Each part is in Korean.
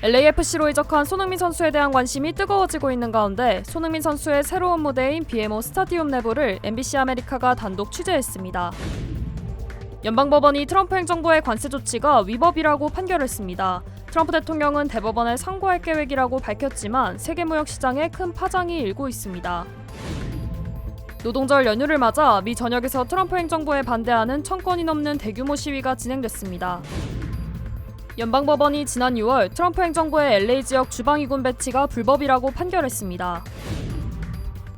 LAFC로 이적한 손흥민 선수에 대한 관심이 뜨거워지고 있는 가운데 손흥민 선수의 새로운 무대인 BMO 스타디움 내부를 MBC 아메리카가 단독 취재했습니다. 연방법원이 트럼프 행정부의 관세 조치가 위법이라고 판결했습니다. 트럼프 대통령은 대법원에 상고할 계획이라고 밝혔지만 세계무역시장에 큰 파장이 일고 있습니다. 노동절 연휴를 맞아 미 전역에서 트럼프 행정부에 반대하는 1000건이 넘는 대규모 시위가 진행됐습니다. 연방법원이 지난 6월 트럼프 행정부의 LA 지역 주방위군 배치가 불법이라고 판결했습니다.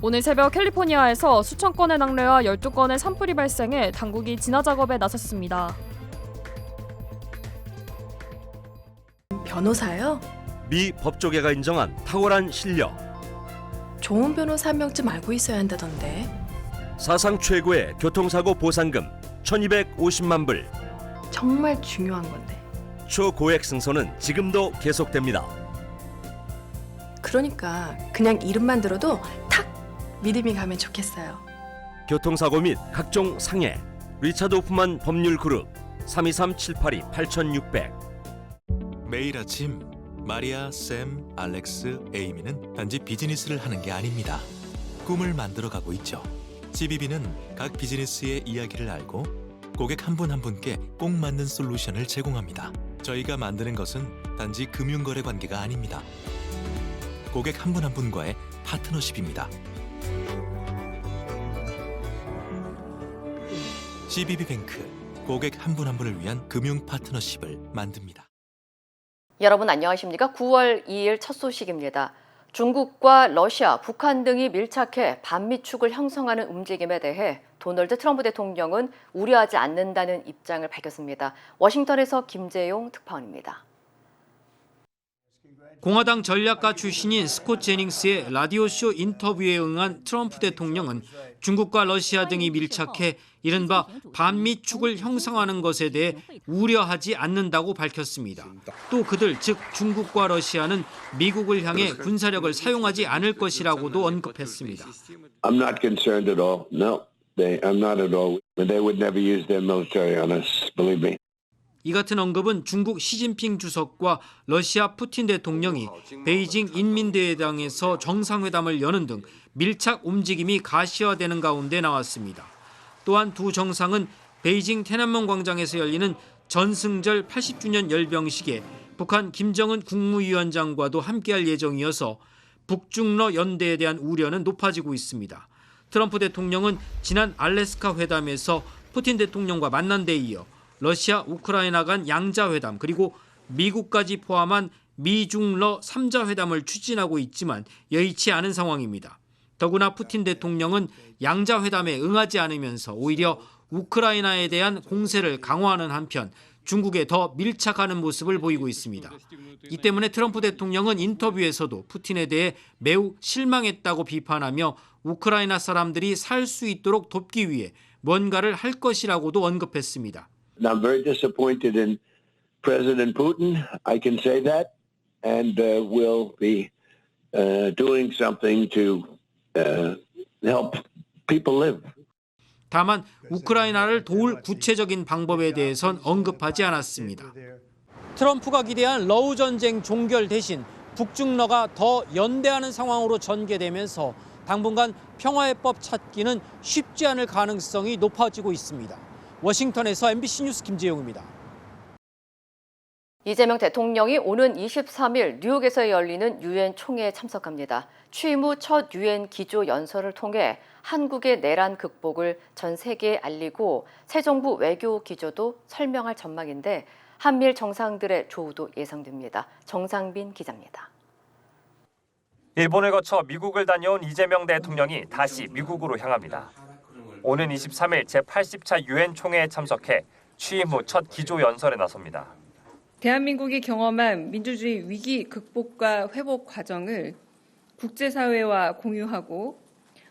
오늘 새벽 캘리포니아에서 수천 건의 낙뢰와 12건의 산불이 발생해 당국이 진화 작업에 나섰습니다. 변호사요? 미 법조계가 인정한 탁월한 실력. 좋은 변호사 한 명쯤 알고 있어야 한다던데. 사상 최고의 교통사고 보상금 1250만 불. 정말 중요한 건데. 초고액 승소는 지금도 계속됩니다. 그러니까 그냥 이름만 들어도 탁 믿음이 가면 좋겠어요. 교통사고 및 각종 상해. 리차드 호프만 법률그룹 323-782-8600. 매일 아침 마리아, 샘, 알렉스, 에이미는 단지 비즈니스를 하는 게 아닙니다. 꿈을 만들어가고 있죠. CBB는 각 비즈니스의 이야기를 알고 고객 한 분 한 분께 꼭 맞는 솔루션을 제공합니다. 저희가 만드는 것은 단지 금융거래 관계가 아닙니다. 고객 한 분 한 분과의 파트너십입니다. CBB뱅크, 고객 한 분 한 분을 위한 금융 파트너십을 만듭니다. 여러분 안녕하십니까? 9월 2일 첫 소식입니다. 중국과 러시아, 북한 등이 밀착해 반미축을 형성하는 움직임에 대해 도널드 트럼프 대통령은 우려하지 않는다는 입장을 밝혔습니다. 워싱턴에서 김재용 특파원입니다. 공화당 전략가 출신인 스콧 제닝스의 라디오쇼 인터뷰에 응한 트럼프 대통령은 중국과 러시아 등이 밀착해 이른바 반미축을 형성하는 것에 대해 우려하지 않는다고 밝혔습니다. 또 그들, 즉 중국과 러시아는 미국을 향해 군사력을 사용하지 않을 것이라고도 언급했습니다. I'm not concerned at all. No, I'm not at all. They would never use their military on us, believe me. 이 같은 언급은 중국 시진핑 주석과 러시아 푸틴 대통령이 베이징 인민대회당에서 정상회담을 여는 등 밀착 움직임이 가시화되는 가운데 나왔습니다. 또한 두 정상은 베이징天安문 광장에서 열리는 전승절 80주년 열병식에 북한 김정은 국무위원장과도 함께할 예정이어서 북중러 연대에 대한 우려는 높아지고 있습니다. 트럼프 대통령은 지난 알래스카 회담에서 푸틴 대통령과 만난 데 이어 러시아, 우크라이나 간 양자회담 그리고 미국까지 포함한 미중러 3자 회담을 추진하고 있지만 여의치 않은 상황입니다. 더구나 푸틴 대통령은 양자회담에 응하지 않으면서 오히려 우크라이나에 대한 공세를 강화하는 한편 중국에 더 밀착하는 모습을 보이고 있습니다. 이 때문에 트럼프 대통령은 인터뷰에서도 푸틴에 대해 매우 실망했다고 비판하며 우크라이나 사람들이 살 수 있도록 돕기 위해 뭔가를 할 것이라고도 언급했습니다. I'm very disappointed in President Putin. I can say that, and we'll be doing something to help people live. 다만 우크라이나를 도울 구체적인 방법에 대해선 언급하지 않았습니다. 트럼프가 기대한 러우 전쟁 종결 대신 북중러가 더 연대하는 상황으로 전개되면서 당분간 평화해법 찾기는 쉽지 않을 가능성이 높아지고 있습니다. 워싱턴에서 MBC 뉴스 김재용입니다. 이재명 대통령이 오는 23일 뉴욕에서 열리는 유엔 총회에 참석합니다. 취임 후 첫 유엔 기조 연설을 통해 한국의 내란 극복을 전 세계에 알리고 새 정부 외교 기조도 설명할 전망인데 한미일 정상들의 조우도 예상됩니다. 정상빈 기자입니다. 일본을 거쳐 미국을 다녀온 이재명 대통령이 다시 미국으로 향합니다. 오는 23일 제80차 유엔 총회에 참석해 취임 후 첫 기조 연설에 나섭니다. 대한민국이 경험한 민주주의 위기 극복과 회복 과정을 국제사회와 공유하고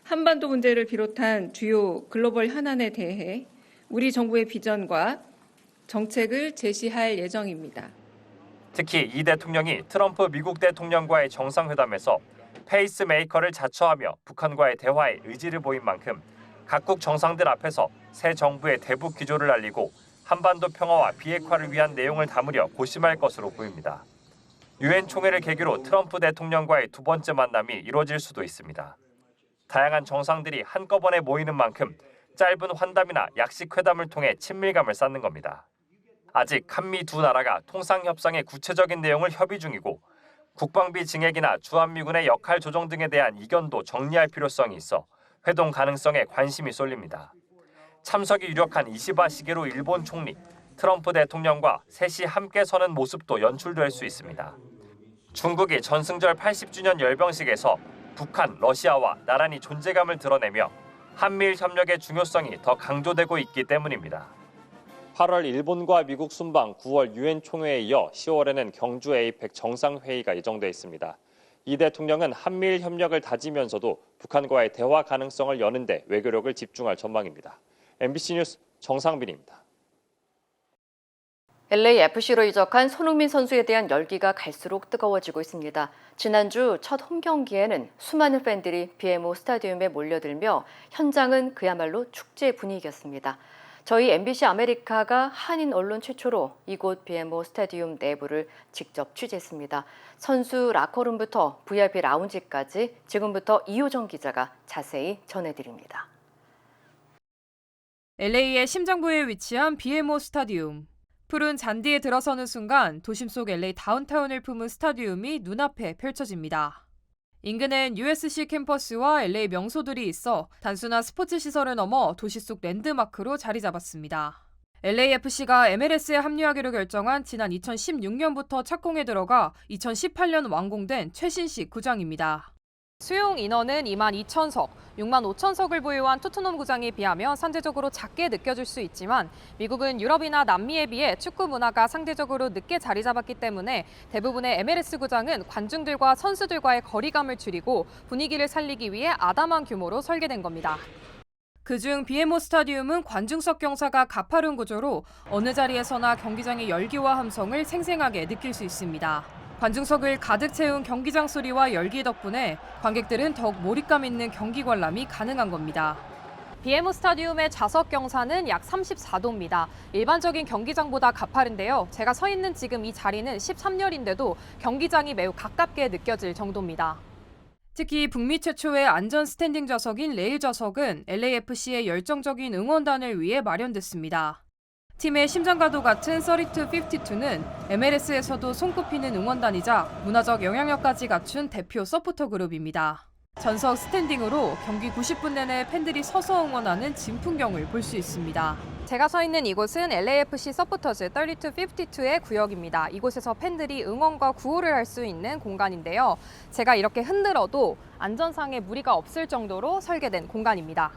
한반도 문제를 비롯한 주요 글로벌 현안에 대해 우리 정부의 비전과 정책을 제시할 예정입니다. 특히 이 대통령이 트럼프 미국 대통령과의 정상회담에서 페이스메이커를 자처하며 북한과의 대화에 의지를 보인 만큼 각국 정상들 앞에서 새 정부의 대북 기조를 알리고 한반도 평화와 비핵화를 위한 내용을 담으려 고심할 것으로 보입니다. 유엔 총회를 계기로 트럼프 대통령과의 두 번째 만남이 이뤄질 수도 있습니다. 다양한 정상들이 한꺼번에 모이는 만큼 짧은 환담이나 약식 회담을 통해 친밀감을 쌓는 겁니다. 아직 한미 두 나라가 통상협상의 구체적인 내용을 협의 중이고 국방비 증액이나 주한미군의 역할 조정 등에 대한 이견도 정리할 필요성이 있어 회동 가능성에 관심이 쏠립니다. 참석이 유력한 이시바 시게루 일본 총리, 트럼프 대통령과 셋이 함께 서는 모습도 연출될 수 있습니다. 중국이 전승절 80주년 열병식에서 북한, 러시아와 나란히 존재감을 드러내며 한미일 협력의 중요성이 더 강조되고 있기 때문입니다. 8월 일본과 미국 순방, 9월 유엔 총회에 이어 10월에는 경주 에이펙 정상회의가 예정돼 있습니다. 이 대통령은 한미일 협력을 다지면서도 북한과의 대화 가능성을 여는 데 외교력을 집중할 전망입니다. MBC 뉴스 정상빈입니다. LAFC로 이적한 손흥민 선수에 대한 열기가 갈수록 뜨거워지고 있습니다. 지난주 첫 홈경기에는 수많은 팬들이 BMO 스타디움에 몰려들며 현장은 그야말로 축제 분위기였습니다. 저희 MBC 아메리카가 한인 언론 최초로 이곳 BMO 스타디움 내부를 직접 취재했습니다. 선수 라커룸부터 VIP 라운지까지 지금부터 이효정 기자가 자세히 전해드립니다. LA의 심장부에 위치한 BMO 스타디움. 푸른 잔디에 들어서는 순간 도심 속 LA 다운타운을 품은 스타디움이 눈앞에 펼쳐집니다. 인근엔 USC 캠퍼스와 LA 명소들이 있어 단순한 스포츠 시설을 넘어 도시 속 랜드마크로 자리 잡았습니다. LAFC가 MLS에 합류하기로 결정한 지난 2016년부터 착공에 들어가 2018년 완공된 최신식 구장입니다. 수용 인원은 22,000석, 65,000석을 보유한 토트넘 구장에 비하면 상대적으로 작게 느껴질 수 있지만 미국은 유럽이나 남미에 비해 축구 문화가 상대적으로 늦게 자리 잡았기 때문에 대부분의 MLS 구장은 관중들과 선수들과의 거리감을 줄이고 분위기를 살리기 위해 아담한 규모로 설계된 겁니다. 그중 BMO 스타디움은 관중석 경사가 가파른 구조로 어느 자리에서나 경기장의 열기와 함성을 생생하게 느낄 수 있습니다. 관중석을 가득 채운 경기장 소리와 열기 덕분에 관객들은 더욱 몰입감 있는 경기 관람이 가능한 겁니다. BMO 스타디움의 좌석 경사는 약 34도입니다. 일반적인 경기장보다 가파른데요. 제가 서 있는 지금 이 자리는 13열인데도 경기장이 매우 가깝게 느껴질 정도입니다. 특히 북미 최초의 안전 스탠딩 좌석인 레일 좌석은 LAFC의 열정적인 응원단을 위해 마련됐습니다. 팀의 심장과도 같은 32-52는 MLS에서도 손꼽히는 응원단이자 문화적 영향력까지 갖춘 대표 서포터 그룹입니다. 전석 스탠딩으로 경기 90분 내내 팬들이 서서 응원하는 진풍경을 볼 수 있습니다. 제가 서 있는 이곳은 LAFC 서포터즈 32-52의 구역입니다. 이곳에서 팬들이 응원과 구호를 할 수 있는 공간인데요. 제가 이렇게 흔들어도 안전상의 무리가 없을 정도로 설계된 공간입니다.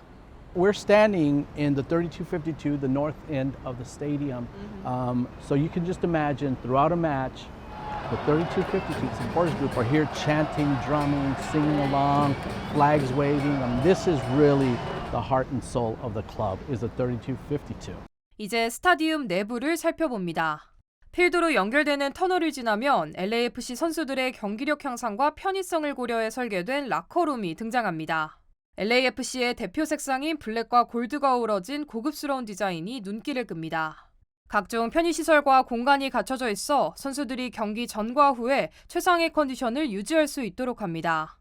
We're standing in the 32-52, the north end of the stadium. So you can just imagine throughout a match, the 32-52 supporters group are here chanting, drumming, singing along, flags waving. This is really the heart and soul of the club, is the 32-52. 이제 스타디움 내부를 살펴봅니다. 필드로 연결되는 터널을 지나면 LAFC 선수들의 경기력 향상과 편의성을 고려해 설계된 라커룸이 등장합니다. LAFC의 대표 색상인 블랙과 골드가 어우러진 고급스러운 디자인이 눈길을 끕니다. 각종 편의시설과 공간이 갖춰져 있어 선수들이 경기 전과 후에 최상의 컨디션을 유지할 수 있도록 합니다.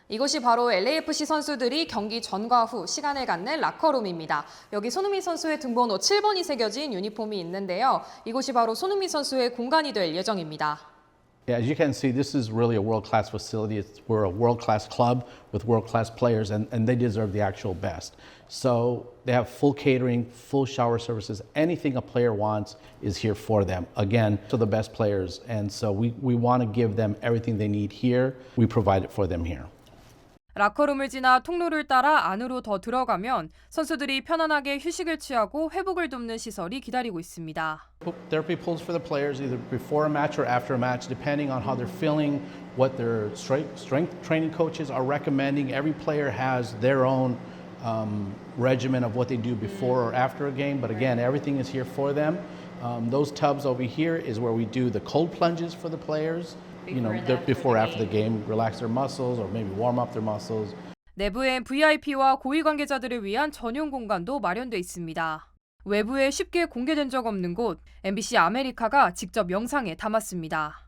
이곳이 바로 LAFC 선수들이 경기 전과 후 시간을 갖는 라커룸입니다. 여기 손흥민 선수의 등번호 7번이 새겨진 유니폼이 있는데요. 이곳이 바로 손흥민 선수의 공간이 될 예정입니다. Yeah, as you can see, this is really a world-class facility. We're a world-class club with world-class players, and they deserve the actual best. So they have full catering, full shower services. Anything a player wants is here for them. Again, to the best players. And so we want to give them everything they need here. We provide it for them here. 라커룸을 지나 통로를 따라 안으로 더 들어가면 선수들이 편안하게 휴식을 취하고 회복을 돕는 시설이 기다리고 있습니다. Therapy pools for the players either before a match or after a match, depending on how they're feeling, what their strength training coaches are recommending. Every player has their own regimen of what they do before or after a game, but again, everything is here for them. Those tubs over here is where we do the cold plunges for the players. Before after the game, relax their muscles or maybe warm up their muscles. 내부엔 VIP와 고위 관계자들을 위한 전용 공간도 마련돼 있습니다. 외부에 쉽게 공개된 적 없는 곳, MBC 아메리카가 직접 영상에 담았습니다.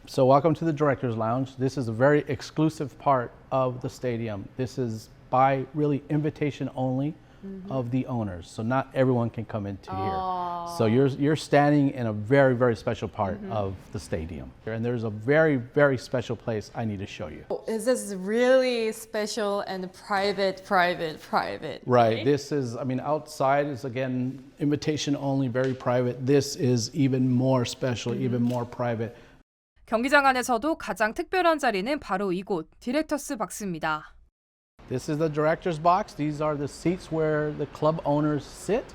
So welcome to the Directors Lounge. This is a very exclusive part of the stadium. This is by really invitation only of the owners. So not everyone can come into here. So you're standing in a very, very special part of the stadium. And there's a very, very special place I need to show you. Is this really special and private? Right. This is, I mean, outside is again, invitation only, very private. This is even more special, even more private. 경기장 안에서도 가장 특별한 자리는 바로 이곳 디렉터스 박스입니다. This is the director's box. These are the seats where the club owners sit,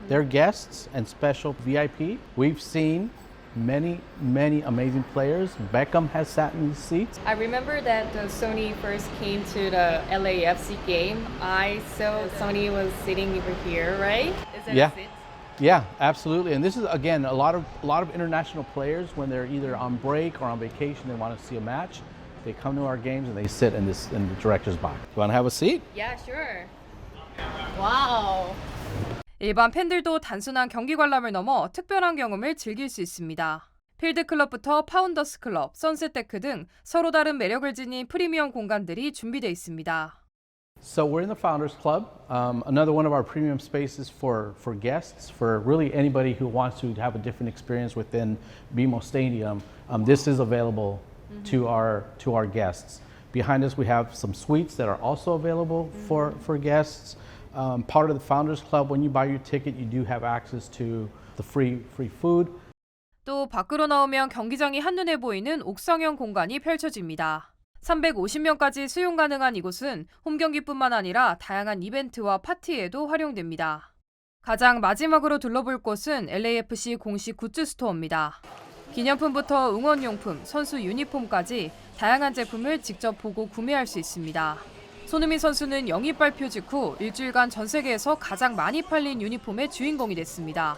their guests and special VIP. We've seen many, many amazing players. Beckham has sat in these seats. I remember that Sony first came to the LAFC game. I saw Sony was sitting over here, right? Is that Yeah. a seat? Yeah, absolutely. And this is again a lot of international players when they're either on break or on vacation, they want to see a match. They come to our games and they sit in the director's box. You want to have a seat? Yeah, sure. Wow. 일반 팬들도 단순한 경기 관람을 넘어 특별한 경험을 즐길 수 있습니다. 필드 클럽부터 파운더스 클럽, 선셋데크 등 서로 다른 매력을 지닌 프리미엄 공간들이 준비되어 있습니다. So we're in the Founders Club, another one of our premium spaces for guests, for really anybody who wants to have a different experience within BMO Stadium. This is available to our guests. Behind us we have some suites that are also available for guests. Part of the Founders Club, when you buy your ticket, you do have access to the free food. 또 밖으로 나오면 경기장이 한눈에 보이는 옥상형 공간이 펼쳐집니다. 350명까지 수용 가능한 이곳은 홈경기뿐만 아니라 다양한 이벤트와 파티에도 활용됩니다. 가장 마지막으로 둘러볼 곳은 LAFC 공식 굿즈 스토어입니다. 기념품부터 응원용품, 선수 유니폼까지 다양한 제품을 직접 보고 구매할 수 있습니다. 손흥민 선수는 영입 발표 직후 일주일간 전 세계에서 가장 많이 팔린 유니폼의 주인공이 됐습니다.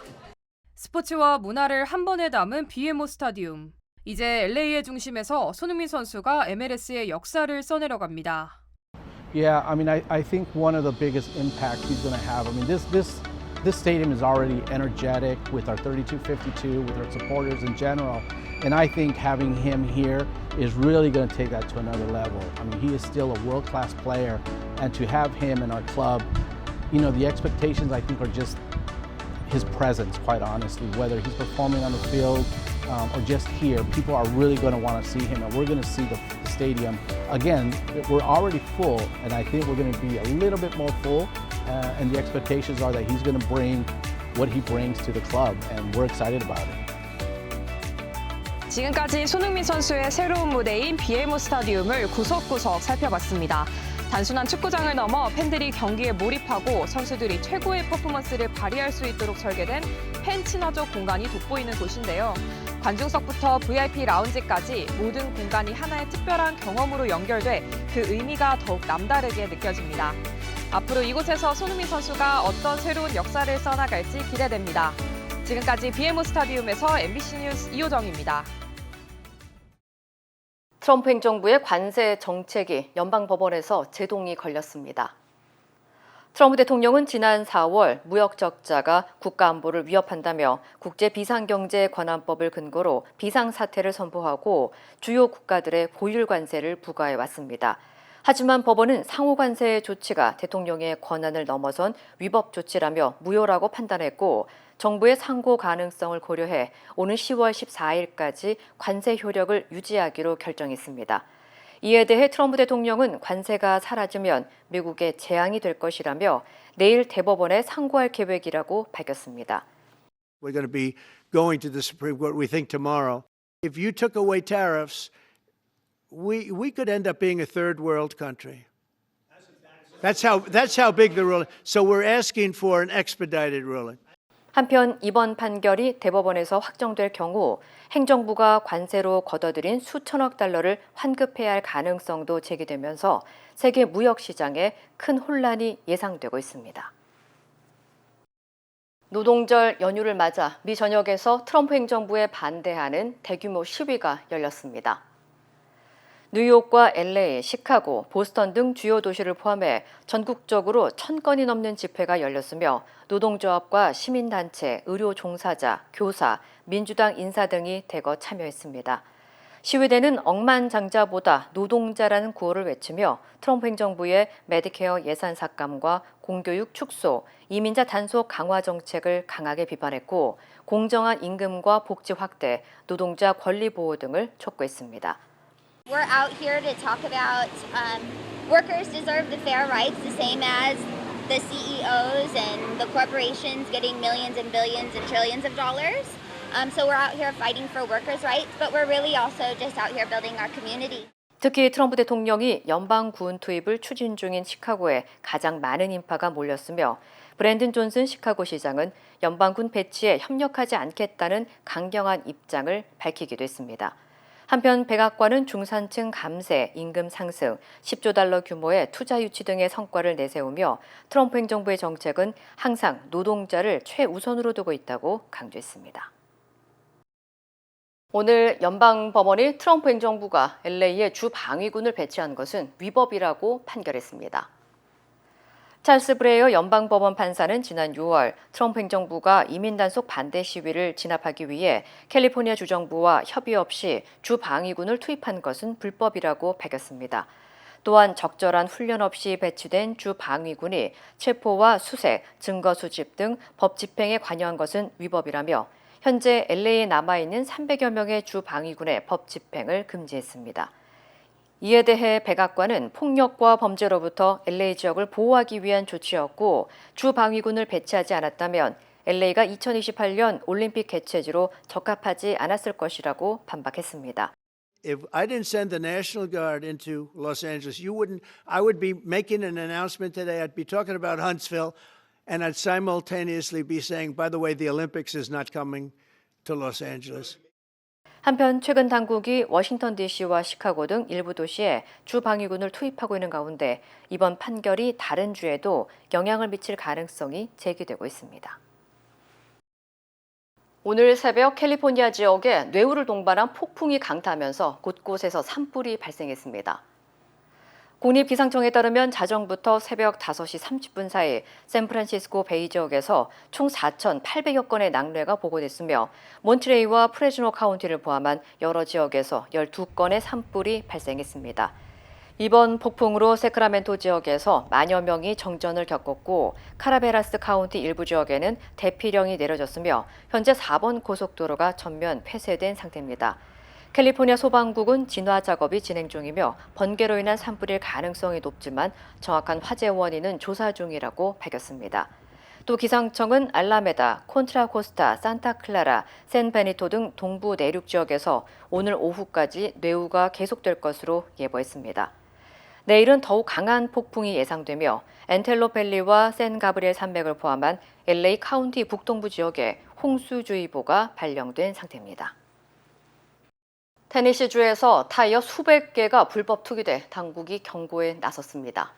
스포츠와 문화를 한 번에 담은 BMO 스타디움. 이제 LA의 중심에서 손흥민 선수가 MLS의 역사를 써내려갑니다. Yeah, I mean, I think one of the biggest impacts he's going to have. I mean, this stadium is already energetic with our 3252, with our supporters in general, and I think having him here is really going to take that to another level. I mean, he is still a world-class player, and to have him in our club, you know, the expectations I think are just his presence, quite honestly, whether he's performing on the field or just here, people are really going to want to see him, and we're going to see the stadium. Again, we're already full, and I think we're going to be a little bit more full, and the expectations are that he's going to bring what he brings to the club, and we're excited about it. 지금까지 손흥민 선수의 새로운 무대인 BMO 스타디움을 구석구석 살펴봤습니다. 단순한 축구장을 넘어 팬들이 경기에 몰입하고 선수들이 최고의 퍼포먼스를 발휘할 수 있도록 설계된 팬 친화적 공간이 돋보이는 곳인데요. 관중석부터 VIP 라운지까지 모든 공간이 하나의 특별한 경험으로 연결돼 그 의미가 더욱 남다르게 느껴집니다. 앞으로 이곳에서 손흥민 선수가 어떤 새로운 역사를 써나갈지 기대됩니다. 지금까지 BMO 스타디움에서 MBC 뉴스 이호정입니다. 트럼프 행정부의 관세 정책이 연방법원에서 제동이 걸렸습니다. 트럼프 대통령은 지난 4월 무역 적자가 국가 안보를 위협한다며 국제비상경제관한법을 근거로 비상사태를 선포하고 주요 국가들의 보율 관세를 부과해 왔습니다. 하지만 법원은 상호 관세 조치가 대통령의 권한을 넘어선 위법 조치라며 무효라고 판단했고 정부의 상고 가능성을 고려해 오는 10월 14일까지 관세 효력을 유지하기로 결정했습니다. 이에 대해 트럼프 대통령은 관세가 사라지면 미국에 재앙이 될 것이라며 내일 대법원에 상고할 계획이라고 밝혔습니다. We're going to be going to the Supreme Court, we think, tomorrow. If you took away tariffs, we could end up being a third world country. That's how big the ruling. So we're asking for an expedited ruling. 한편 이번 판결이 대법원에서 확정될 경우 행정부가 관세로 걷어들인 수천억 달러를 환급해야 할 가능성도 제기되면서 세계 무역 시장에 큰 혼란이 예상되고 있습니다. 노동절 연휴를 맞아 미 전역에서 트럼프 행정부에 반대하는 대규모 시위가 열렸습니다. 뉴욕과 LA, 시카고, 보스턴 등 주요 도시를 포함해 전국적으로 1000건이 넘는 집회가 열렸으며 노동조합과 시민단체, 의료 종사자, 교사, 민주당 인사 등이 대거 참여했습니다. 시위대는 억만장자보다 노동자라는 구호를 외치며 트럼프 행정부의 메디케어 예산 삭감과 공교육 축소, 이민자 단속 강화 정책을 강하게 비판했고 공정한 임금과 복지 확대, 노동자 권리 보호 등을 촉구했습니다. We're out here to talk about workers deserve the fair rights, the same as the CEOs and the corporations getting millions and billions and trillions of dollars. So we're out here fighting for workers' rights, but we're really also just out here building our community. 특히 트럼프 대통령이 연방군 투입을 추진 중인 시카고에 가장 많은 인파가 몰렸으며 브랜든 존슨 시카고 시장은 연방군 배치에 협력하지 않겠다는 강경한 입장을 밝히기도 했습니다. 한편 백악관은 중산층 감세, 임금 상승, 10조 달러 규모의 투자 유치 등의 성과를 내세우며 트럼프 행정부의 정책은 항상 노동자를 최우선으로 두고 있다고 강조했습니다. 오늘 연방법원이 트럼프 행정부가 LA에 주 방위군을 배치한 것은 위법이라고 판결했습니다. 찰스 브레이어 연방법원 판사는 지난 6월 트럼프 행정부가 이민 단속 반대 시위를 진압하기 위해 캘리포니아 주정부와 협의 없이 주 방위군을 투입한 것은 불법이라고 밝혔습니다. 또한 적절한 훈련 없이 배치된 주 방위군이 체포와 수색, 증거 수집 등 법 집행에 관여한 것은 위법이라며 현재 LA에 남아있는 300여 명의 주 방위군의 법 집행을 금지했습니다. 이에 대해 백악관은 폭력과 범죄로부터 LA 지역을 보호하기 위한 조치였고 주 방위군을 배치하지 않았다면 LA가 2028년 올림픽 개최지로 적합하지 않았을 것이라고 반박했습니다. If I didn't send the National Guard into Los Angeles, I would be making an announcement today. I'd be talking about Huntsville, and I'd simultaneously be saying, by the way, the Olympics is not coming to Los Angeles. 한편 최근 당국이 워싱턴 DC와 시카고 등 일부 도시에 주 방위군을 투입하고 있는 가운데 이번 판결이 다른 주에도 영향을 미칠 가능성이 제기되고 있습니다. 오늘 새벽 캘리포니아 지역에 뇌우를 동반한 폭풍이 강타하면서 곳곳에서 산불이 발생했습니다. 국립기상청에 따르면 자정부터 새벽 5시 30분 사이 샌프란시스코 베이 지역에서 총 4,800여 건의 낙뢰가 보고됐으며 몬트레이와 프레즈노 카운티를 포함한 여러 지역에서 12건의 산불이 발생했습니다. 이번 폭풍으로 세크라멘토 지역에서 만여 명이 정전을 겪었고 카라베라스 카운티 일부 지역에는 대피령이 내려졌으며 현재 4번 고속도로가 전면 폐쇄된 상태입니다. 캘리포니아 소방국은 진화 작업이 진행 중이며 번개로 인한 산불일 가능성이 높지만 정확한 화재 원인은 조사 중이라고 밝혔습니다. 또 기상청은 알라메다, 콘트라코스타, 산타클라라, 샌베니토 등 동부 내륙 지역에서 오늘 오후까지 뇌우가 계속될 것으로 예보했습니다. 내일은 더욱 강한 폭풍이 예상되며 엔텔로밸리와 샌 가브리엘 산맥을 포함한 LA 카운티 북동부 지역에 홍수주의보가 발령된 상태입니다. 테네시주에서 타이어 수백 개가 불법 투기돼 당국이 경고에 나섰습니다.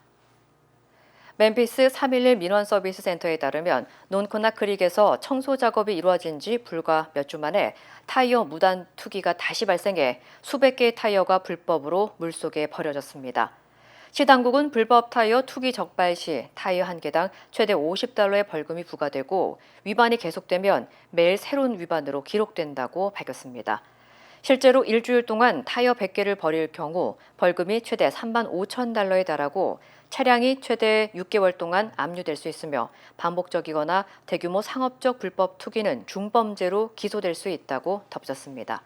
멤피스 311 민원 서비스 센터에 따르면 논코나 크릭에서 청소 작업이 이루어진 지 불과 몇 주 만에 타이어 무단 투기가 다시 발생해 수백 개의 타이어가 불법으로 물속에 버려졌습니다. 시 당국은 불법 타이어 투기 적발 시 타이어 한 개당 최대 $50의 벌금이 부과되고 위반이 계속되면 매일 새로운 위반으로 기록된다고 밝혔습니다. 실제로 일주일 동안 타이어 100개를 버릴 경우 벌금이 최대 $35,000에 달하고 차량이 최대 6개월 동안 압류될 수 있으며 반복적이거나 대규모 상업적 불법 투기는 중범죄로 기소될 수 있다고 덧붙였습니다.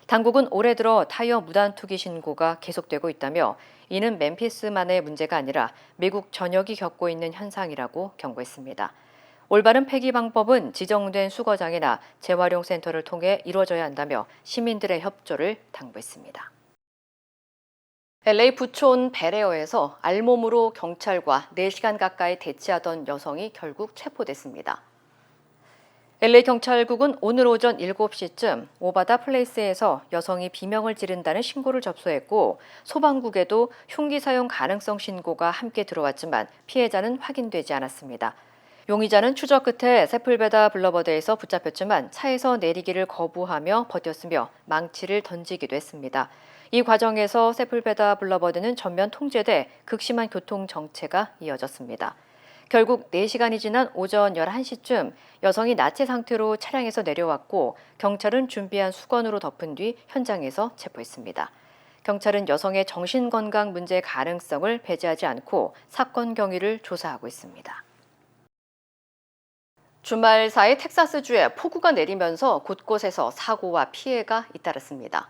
당국은 올해 들어 타이어 무단 투기 신고가 계속되고 있다며 이는 멤피스만의 문제가 아니라 미국 전역이 겪고 있는 현상이라고 경고했습니다. 올바른 폐기 방법은 지정된 수거장이나 재활용 센터를 통해 이루어져야 한다며 시민들의 협조를 당부했습니다. LA 부촌 베레어에서 알몸으로 경찰과 4시간 가까이 대치하던 여성이 결국 체포됐습니다. LA 경찰국은 오늘 오전 7시쯤 오바다 플레이스에서 여성이 비명을 지른다는 신고를 접수했고 소방국에도 흉기 사용 가능성 신고가 함께 들어왔지만 피해자는 확인되지 않았습니다. 용의자는 추적 끝에 세풀베다 블러버드에서 붙잡혔지만 차에서 내리기를 거부하며 버텼으며 망치를 던지기도 했습니다. 이 과정에서 세풀베다 블러버드는 전면 통제돼 극심한 교통 정체가 이어졌습니다. 결국 4시간이 지난 오전 11시쯤 여성이 나체 상태로 차량에서 내려왔고 경찰은 준비한 수건으로 덮은 뒤 현장에서 체포했습니다. 경찰은 여성의 정신건강 문제 가능성을 배제하지 않고 사건 경위를 조사하고 있습니다. 주말 사이 텍사스주에 폭우가 내리면서 곳곳에서 사고와 피해가 잇따랐습니다.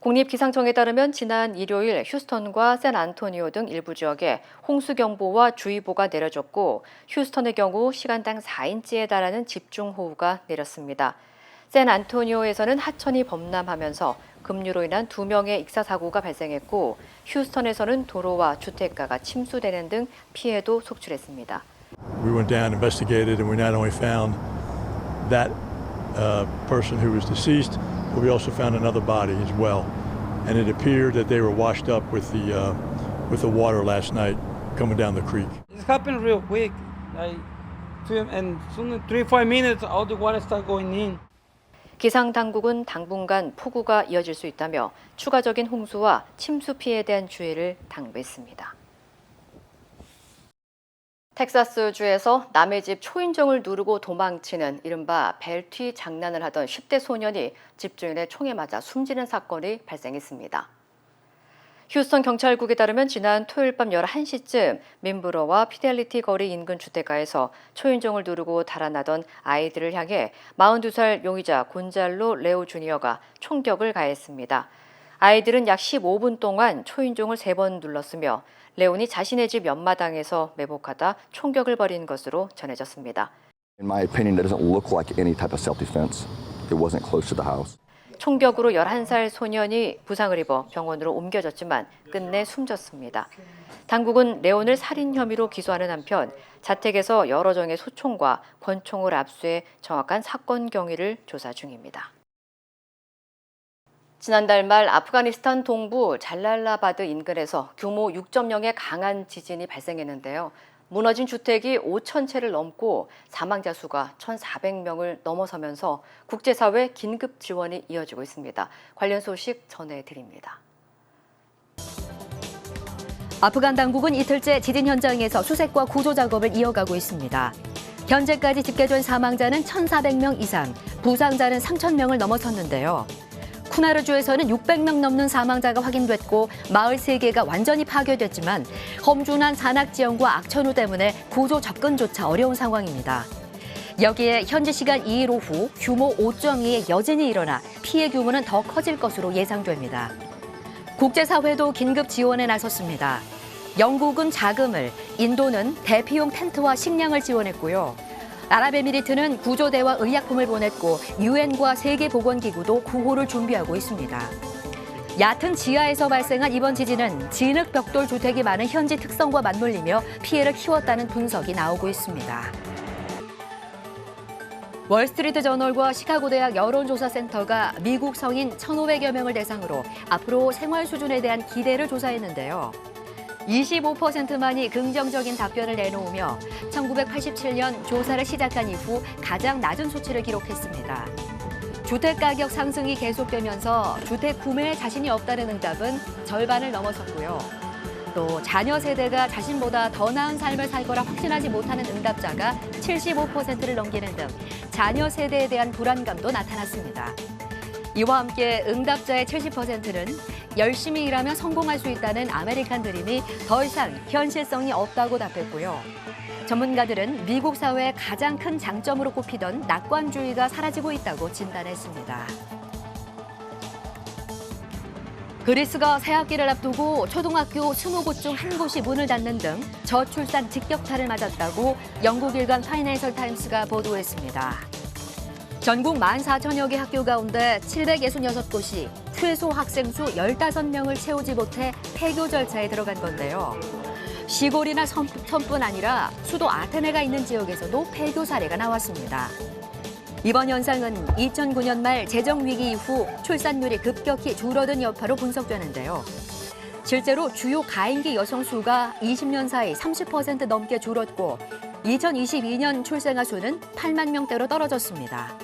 국립기상청에 따르면 지난 일요일 휴스턴과 샌안토니오 등 일부 지역에 홍수경보와 주의보가 내려졌고 휴스턴의 경우 시간당 4인치에 달하는 집중호우가 내렸습니다. 샌안토니오에서는 하천이 범람하면서 급류로 인한 2명의 익사사고가 발생했고 휴스턴에서는 도로와 주택가가 침수되는 등 피해도 속출했습니다. We went down, investigated, and we not only found that person who was deceased, but we also found another body as well. And it appeared that they were washed up with the water last night coming down the creek. It happened real quick. And soon in 3-4 minutes, all the water started going in. 기상당국은 당분간 폭우가 이어질 수 있다며 추가적인 홍수와 침수 피해에 대한 주의를 당부했습니다. 텍사스주에서 남의 집 초인종을 누르고 도망치는 이른바 벨튀 장난을 하던 10대 소년이 집주인의 총에 맞아 숨지는 사건이 발생했습니다. 휴스턴 경찰국에 따르면 지난 토요일 밤 11시쯤 민브로와 피델리티 거리 인근 주택가에서 초인종을 누르고 달아나던 아이들을 향해 42살 용의자 곤잘로 레오 주니어가 총격을 가했습니다. 아이들은 약 15분 동안 초인종을 3번 눌렀으며 레온이 자신의 집 옆마당에서 매복하다 총격을 벌인 것으로 전해졌습니다. In my opinion, that doesn't look like any type of self-defense. It wasn't close to the house. 총격으로 11살 소년이 부상을 입어 병원으로 옮겨졌지만 끝내 숨졌습니다. 당국은 레온을 살인 혐의로 기소하는 한편 자택에서 여러 정의 소총과 권총을 압수해 정확한 사건 경위를 조사 중입니다. 지난달 말 아프가니스탄 동부 잘랄라바드 인근에서 규모 6.0의 강한 지진이 발생했는데요. 무너진 주택이 5천 채를 넘고 사망자 수가 1,400명을 넘어서면서 국제사회 긴급 지원이 이어지고 있습니다. 관련 소식 전해드립니다. 아프간 당국은 이틀째 지진 현장에서 수색과 구조 작업을 이어가고 있습니다. 현재까지 집계된 사망자는 1,400명 이상, 부상자는 3,000명을 넘어섰는데요. 쿠나르주에서는 600명 넘는 사망자가 확인됐고 마을 3개가 완전히 파괴됐지만 험준한 산악지형과 악천후 때문에 구조 접근조차 어려운 상황입니다. 여기에 현지 시간 2일 오후 규모 5.2의 여진이 일어나 피해 규모는 더 커질 것으로 예상됩니다. 국제사회도 긴급 지원에 나섰습니다. 영국은 자금을, 인도는 대피용 텐트와 식량을 지원했고요. 아랍에미리트는 구조대와 의약품을 보냈고 유엔과 세계보건기구도 구호를 준비하고 있습니다. 얕은 지하에서 발생한 이번 지진은 진흙벽돌 주택이 많은 현지 특성과 맞물리며 피해를 키웠다는 분석이 나오고 있습니다. 월스트리트 저널과 시카고대학 여론조사센터가 미국 성인 1,500여 명을 대상으로 앞으로 생활 수준에 대한 기대를 조사했는데요. 25%만이 긍정적인 답변을 내놓으며 1987년 조사를 시작한 이후 가장 낮은 수치를 기록했습니다. 주택가격 상승이 계속되면서 주택 구매에 자신이 없다는 응답은 절반을 넘어섰고요. 또 자녀 세대가 자신보다 더 나은 삶을 살 거라 확신하지 못하는 응답자가 75%를 넘기는 등 자녀 세대에 대한 불안감도 나타났습니다. 이와 함께 응답자의 70%는 열심히 일하면 성공할 수 있다는 아메리칸 드림이 더 이상 현실성이 없다고 답했고요. 전문가들은 미국 사회의 가장 큰 장점으로 꼽히던 낙관주의가 사라지고 있다고 진단했습니다. 그리스가 새학기를 앞두고 초등학교 20곳 중 한 곳이 문을 닫는 등 저출산 직격탄을 맞았다고 영국 일간 파이낸셜 타임스가 보도했습니다. 전국 14,000여 개 학교 가운데 766곳이 최소 학생 수 15명을 채우지 못해 폐교 절차에 들어간 건데요. 시골이나 섬뿐 아니라 수도 아테네가 있는 지역에서도 폐교 사례가 나왔습니다. 이번 현상은 2009년 말 재정위기 이후 출산율이 급격히 줄어든 여파로 분석되는데요. 실제로 주요 가임기 여성 수가 20년 사이 30% 넘게 줄었고 2022년 출생아 수는 8만 명대로 떨어졌습니다.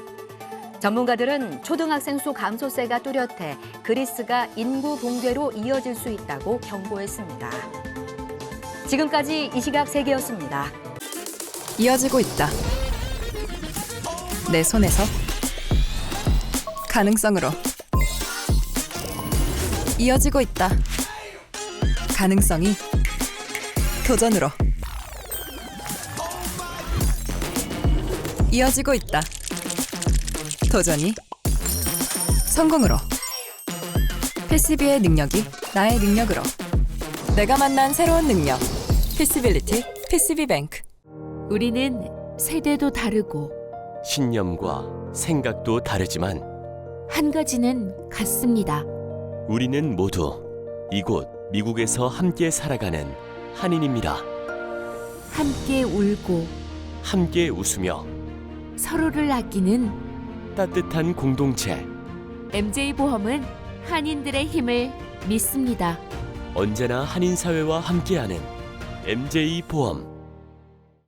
전문가들은 초등학생 수 감소세가 뚜렷해 그리스가 인구 붕괴로 이어질 수 있다고 경고했습니다. 지금까지 이 시각 세계였습니다. 이어지고 있다. 내 손에서 가능성으로 이어지고 있다. 가능성이 도전으로 이어지고 있다. 도전이 성공으로. 패시비의 능력이 나의 능력으로. 내가 만난 새로운 능력. 패시빌리티 패시비뱅크. 우리는 세대도 다르고 신념과 생각도 다르지만 한 가지는 같습니다. 우리는 모두 이곳 미국에서 함께 살아가는 한인입니다. 함께 울고 함께 웃으며 서로를 아끼는 따뜻한 공동체. MJ보험은 한인들의 힘을 믿습니다. 언제나 한인 사회와 함께하는 MJ보험.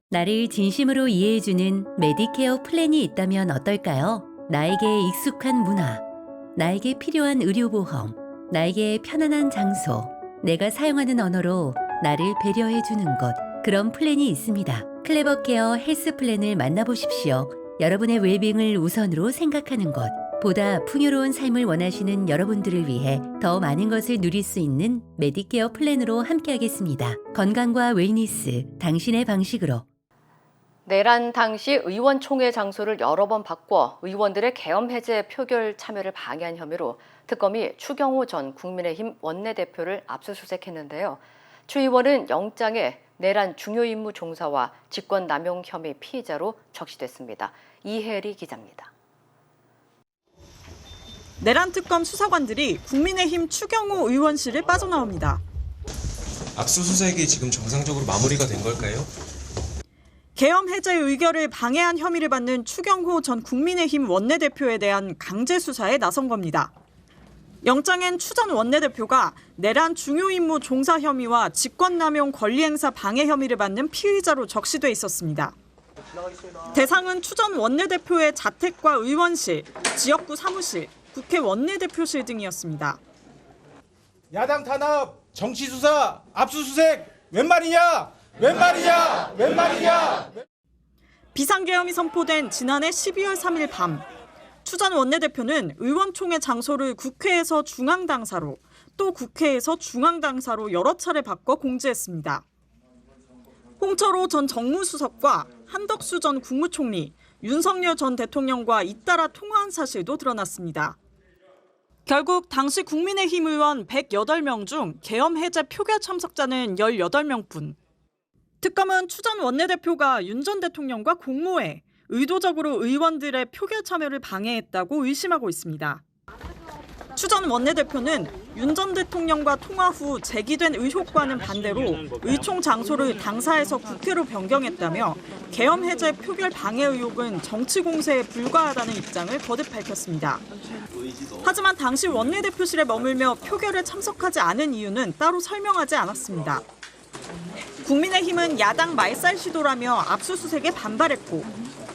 나를 진심으로 이해해주는 메디케어 플랜이 있다면 어떨까요? 나에게 익숙한 문화, 나에게 필요한 의료보험, 나에게 편안한 장소, 내가 사용하는 언어로 나를 배려해주는 것, 그런 플랜이 있습니다. 클레버케어 헬스 플랜을 만나보십시오. 여러분의 웰빙을 우선으로 생각하는 것, 보다 풍요로운 삶을 원하시는 여러분들을 위해 더 많은 것을 누릴 수 있는 메디케어 플랜으로 함께하겠습니다. 건강과 웰니스, 당신의 방식으로. 내란 당시 의원총회 장소를 여러 번 바꿔 의원들의 계엄 해제 표결 참여를 방해한 혐의로 특검이 추경호 전 국민의힘 원내대표를 압수수색했는데요. 추 의원은 영장에 내란 중요 임무 종사와 직권남용 혐의 피의자로 적시됐습니다. 이혜리 기자입니다. 내란 특검 수사관들이 국민의힘 추경호 의원실을 빠져나옵니다. 압수수색이 지금 정상적으로 마무리가 된 걸까요? 계엄 해제 의결을 방해한 혐의를 받는 추경호 전 국민의힘 원내대표에 대한 강제 수사에 나선 겁니다. 영장엔 추 전 원내대표가 내란 중요 임무 종사 혐의와 직권남용 권리행사 방해 혐의를 받는 피의자로 적시돼 있었습니다. 대상은 추 전 원내대표의 자택과 의원실, 지역구 사무실, 국회 원내대표실 등이었습니다. 야당 탄압, 정치 수사, 압수수색, 웬 말이냐? 웬 말이냐? 웬 말이냐? 비상계엄이 선포된 지난해 12월 3일 밤, 추 전 원내대표는 의원총회 장소를 국회에서 중앙당사로, 또 국회에서 중앙당사로 여러 차례 바꿔 공지했습니다. 홍철호 전 정무수석과 한덕수 전 국무총리, 윤석열 전 대통령과 잇따라 통화한 사실도 드러났습니다. 결국 당시 국민의힘 의원 108명 중 계엄 해제 표결 참석자는 18명뿐. 특검은 추 전 원내대표가 윤 전 대통령과 공모해 의도적으로 의원들의 표결 참여를 방해했다고 의심하고 있습니다. 추 전 원내대표는 윤 전 대통령과 통화 후 제기된 의혹과는 반대로 의총 장소를 당사에서 국회로 변경했다며 계엄 해제 표결 방해 의혹은 정치 공세에 불과하다는 입장을 거듭 밝혔습니다. 하지만 당시 원내대표실에 머물며 표결에 참석하지 않은 이유는 따로 설명하지 않았습니다. 국민의힘은 야당 말살 시도라며 압수수색에 반발했고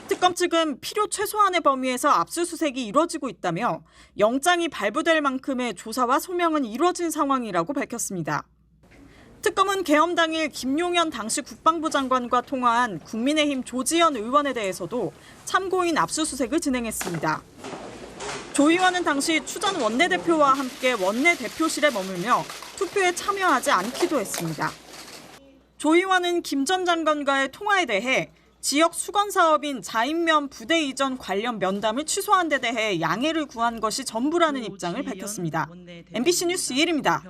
특검 측은 필요 최소한의 범위에서 압수수색이 이루어지고 있다며 영장이 발부될 만큼의 조사와 소명은 이루어진 상황이라고 밝혔습니다. 특검은 계엄 당일 김용현 당시 국방부 장관과 통화한 국민의힘 조지현 의원에 대해서도 참고인 압수수색을 진행했습니다. 조 의원은 당시 추 전 원내대표와 함께 원내대표실에 머물며 투표에 참여하지 않기도 했습니다. 조 의원은 김 전 장관과의 통화에 대해 지역 수건 사업인 자인면 부대 이전 관련 면담을 취소한 데 대해 양해를 구한 것이 전부라는 입장을 밝혔습니다. MBC 뉴스 이혜리입니다.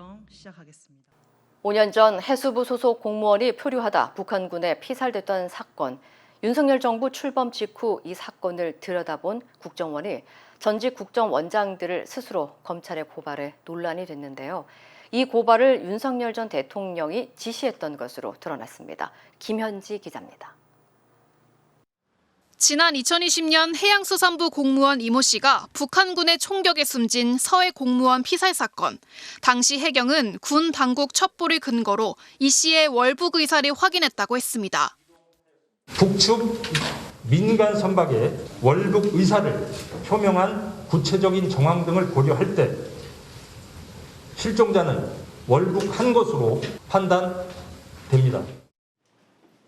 5년 전 해수부 소속 공무원이 표류하다 북한군에 피살됐던 사건. 윤석열 정부 출범 직후 이 사건을 들여다본 국정원이 전직 국정원장들을 스스로 검찰에 고발해 논란이 됐는데요. 이 고발을 윤석열 전 대통령이 지시했던 것으로 드러났습니다. 김현지 기자입니다. 지난 2020년 해양수산부 공무원 이모 씨가 북한군의 총격에 숨진 서해 공무원 피살 사건. 당시 해경은 군 당국 첩보를 근거로 이 씨의 월북 의사를 확인했다고 했습니다. 북측 민간 선박의 월북 의사를 표명한 구체적인 정황 등을 고려할 때 실종자는 월북한 것으로 판단됐습니다. 됩니다.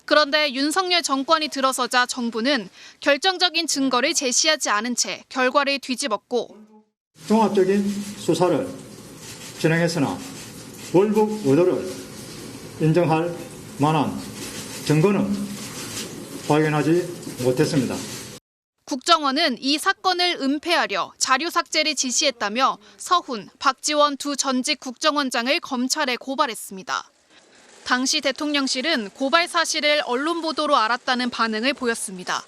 그런데 윤석열 정권이 들어서자 정부는 결정적인 증거를 제시하지 않은 채 결과를 뒤집었고 종합적인 수사를 진행했으나 월북 의도를 인정할 만한 증거는 발견하지 못했습니다. 국정원은 이 사건을 은폐하려 자료 삭제를 지시했다며 서훈, 박지원 두 전직 국정원장을 검찰에 고발했습니다. 당시 대통령실은 고발 사실을 언론 보도로 알았다는 반응을 보였습니다.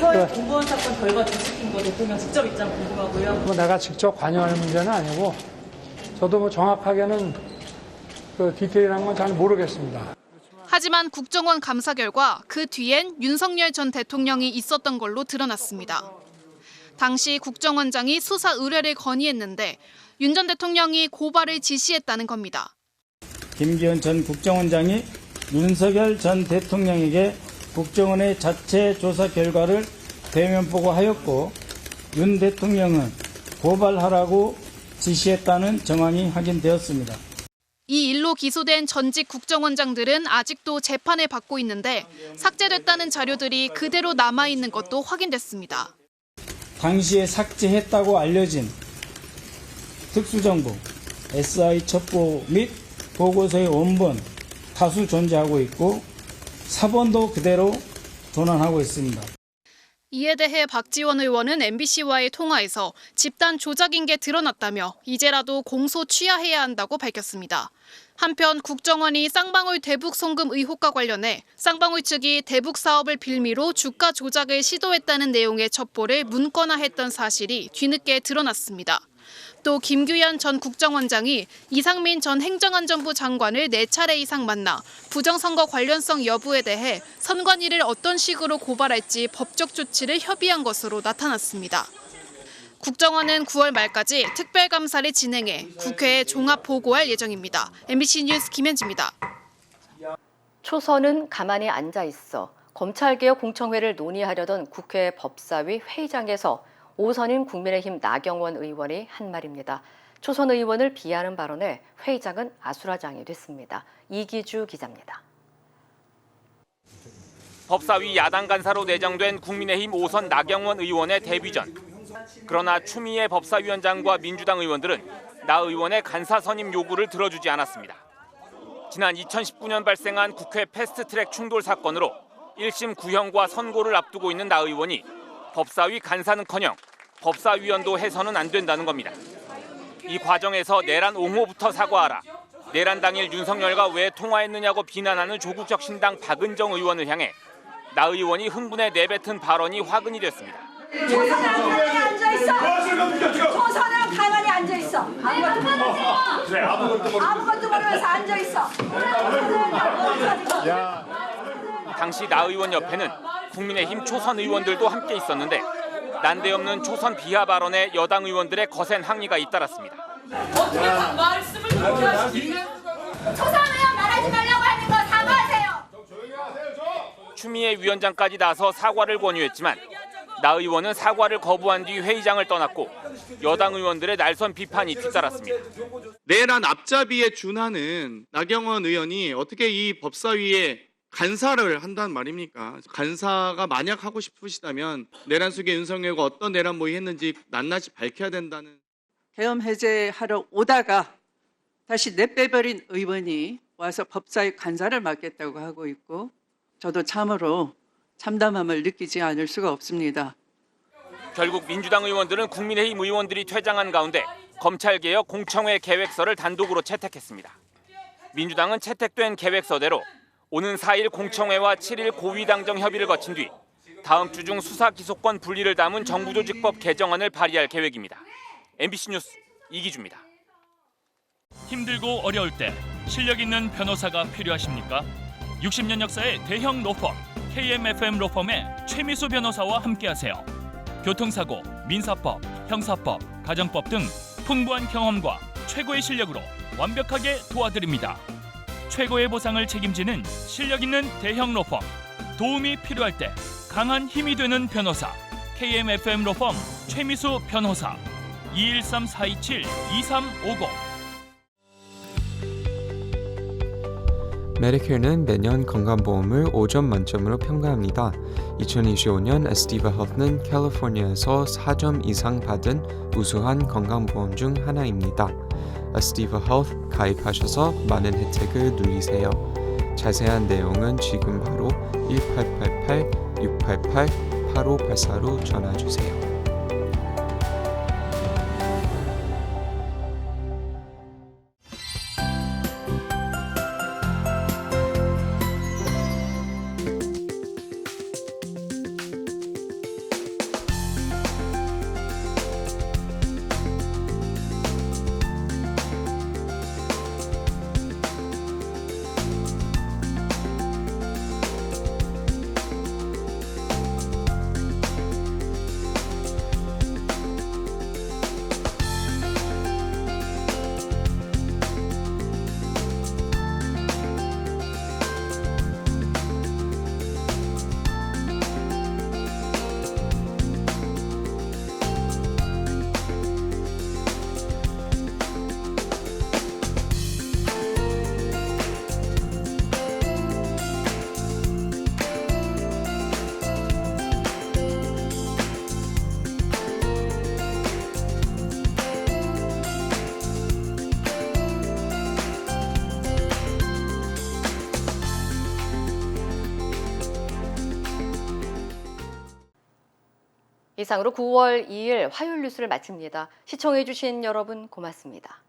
서해 공무원 사건 결과 뒤집힌 거 대통령 직접 입장 궁금하고요. 내가 직접 관여하는 문제는 아니고 저도 정확하게는 그 디테일한 건 잘 모르겠습니다. 하지만 국정원 감사 결과 그 뒤엔 윤석열 전 대통령이 있었던 걸로 드러났습니다. 당시 국정원장이 수사 의뢰를 건의했는데 윤 전 대통령이 고발을 지시했다는 겁니다. 김기현 전 국정원장이 윤석열 전 대통령에게 국정원의 자체 조사 결과를 대면 보고하였고 윤 대통령은 고발하라고 지시했다는 정황이 확인되었습니다. 이 일로 기소된 전직 국정원장들은 아직도 재판을 받고 있는데 삭제됐다는 자료들이 그대로 남아있는 것도 확인됐습니다. 당시에 삭제했다고 알려진 특수정보, SI 첩보 및 보고서의 원본 다수 존재하고 있고 사본도 그대로 존환하고 있습니다. 이에 대해 박지원 의원은 MBC와의 통화에서 집단 조작인 게 드러났다며 이제라도 공소 취하해야 한다고 밝혔습니다. 한편 국정원이 쌍방울 대북 송금 의혹과 관련해 쌍방울 측이 대북 사업을 빌미로 주가 조작을 시도했다는 내용의 첩보를 문건화했던 사실이 뒤늦게 드러났습니다. 또 김규현 전 국정원장이 이상민 전 행정안전부 장관을 4차례 이상 만나 부정선거 관련성 여부에 대해 선관위를 어떤 식으로 고발할지 법적 조치를 협의한 것으로 나타났습니다. 국정원은 9월 말까지 특별감사를 진행해 국회에 종합 보고할 예정입니다. MBC 뉴스 김현지입니다. 초선은 가만히 앉아 있어. 검찰개혁 공청회를 논의하려던 국회 법사위 회의장에서 오선인 국민의힘 나경원 의원이 한 말입니다. 초선 의원을 비하하는 발언에 회의장은 아수라장이 됐습니다. 이기주 기자입니다. 법사위 야당 간사로 내정된 국민의힘 오선 나경원 의원의 데뷔전. 그러나 추미애 법사위원장과 민주당 의원들은 나 의원의 간사 선임 요구를 들어주지 않았습니다. 지난 2019년 발생한 국회 패스트트랙 충돌 사건으로 1심 구형과 선고를 앞두고 있는 나 의원이 법사위 간사는커녕 법사위원도 해서는 안 된다는 겁니다. 이 과정에서 내란 옹호부터 사과하라. 내란 당일 윤석열과 왜 통화했느냐고 비난하는 조국적 신당 박은정 의원을 향해 나 의원이 흥분에 내뱉은 발언이 화근이 됐습니다. 초선은 가만히 앉아있어. 초선은 가만히 앉아있어. 아무것도 모르면서 앉아있어. 당시 나 의원 옆에는 국민의힘 초선 의원들도 함께 있었는데 난데없는 초선 비하 발언에 여당 의원들의 거센 항의가 잇따랐습니다. 어떻게 말씀을 그렇게 하시지? 초선 의원 말하지 말라고 하는 거 사과하세요. 추미애 위원장까지 나서 사과를 권유했지만 나 의원은 사과를 거부한 뒤 회의장을 떠났고 여당 의원들의 날선 비판이 뒤따랐습니다. 내란 앞잡이에 준하는 나경원 의원이 어떻게 이 법사위에 간사를 한단 말입니까? 간사가 만약 하고 싶으시다면 내란 속에 윤석열과 어떤 내란 모의 했는지 낱낱이 밝혀야 된다는. 계엄 해제하러 오다가 다시 내빼버린 의원이 와서 법사위 간사를 맡겠다고 하고 있고 저도 참으로 참담함을 느끼지 않을 수가 없습니다. 결국 민주당 의원들은 국민의힘 의원들이 퇴장한 가운데 검찰개혁 공청회 계획서를 단독으로 채택했습니다. 민주당은 채택된 계획서대로 오는 4일 공청회와 7일 고위당정 협의를 거친 뒤 다음 주 중 수사 기소권 분리를 담은 정부조직법 개정안을 발의할 계획입니다. MBC 뉴스 이기주입니다. 힘들고 어려울 때 실력 있는 변호사가 필요하십니까? 60년 역사의 대형 로펌 KMFM 로펌의 최미수 변호사와 함께하세요. 교통사고, 민사법, 형사법, 가정법 등 풍부한 경험과 최고의 실력으로 완벽하게 도와드립니다. 최고의 보상을 책임지는 실력 있는 대형 로펌, 도움이 필요할 때 강한 힘이 되는 변호사 KMFM 로펌 최미수 변호사 213-427-2350. 메디케어는 매년 건강보험을 5점 만점으로 평가합니다. 2025년 에스티바 헬스는 캘리포니아에서 4점 이상 받은 우수한 건강보험 중 하나입니다. 에스티바 헬스 가입하셔서 많은 혜택을 누리세요. 자세한 내용은 지금 바로 1888-688-8584로 전화주세요. 이상으로 9월 2일 화요일 뉴스를 마칩니다. 시청해주신 여러분 고맙습니다.